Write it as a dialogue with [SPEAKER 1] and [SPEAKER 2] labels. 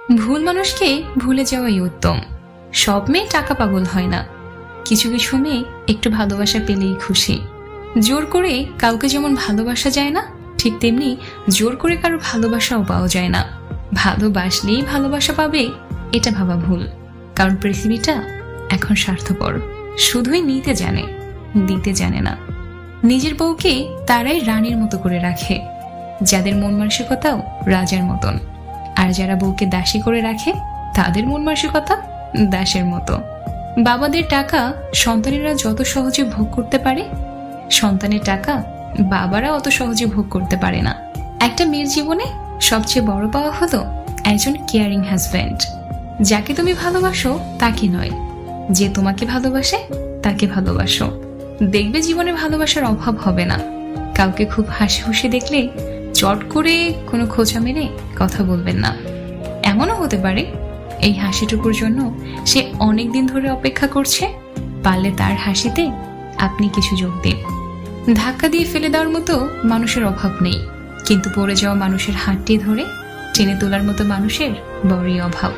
[SPEAKER 1] ভুল মানুষকে ভুলে যাওয়াই উত্তম। সব মেয়ে টাকা পাগল হয় না, কিছু কিছু মেয়ে একটু ভালোবাসা পেলেই খুশি। জোর করে কাউকে যেমন ভালোবাসা যায় না, ঠিক তেমনি জোর করে কারো ভালোবাসাও পাওয়া যায় না। ভালোবাসলেই ভালোবাসা পাবে এটা ভাবা ভুল, কারণ পৃথিবীটা এখন স্বার্থপর, শুধুই নিতে জানে, দিতে জানে না। নিজের বউকে তারাই রানীর মতো করে রাখে, যাদের মন মানসিকতাও রাজার মতন। আর যারা বউকে দাসী করে রাখে, তাদের মন মানসিকতা দাসের মতো। বাবাদের টাকা সন্তানেরা যত সহজে ভোগ করতে পারে, সন্তানের টাকা বাবারা অত সহজে ভোগ করতে পারে না। একটা মেয়ের জীবনে সবচেয়ে বড় পাওয়া হলো একজন কেয়ারিং হাজব্যান্ড। যাকে তুমি ভালোবাসো তাকে নয়, যে তোমাকে ভালোবাসে তাকে ভালোবাসো। দেখবে জীবনে ভালোবাসার অভাব হবে না। কাউকে খুব হাসি খুশি দেখলে চট করে কোনো খোঁচা মেরে কথা বলবেন না। এমনও হতে পারে এই হাসিটুকুর জন্য সে অনেক দিন ধরে অপেক্ষা করছে, পারলে তার হাসিতে আপনি কিছু যোগ দিন। ধাক্কা দিয়ে ফেলে দেওয়ার মতো মানুষের অভাব নেই, কিন্তু পড়ে যাওয়া মানুষের হাতটি ধরে টেনে তোলার মতো মানুষের বড়ই অভাব।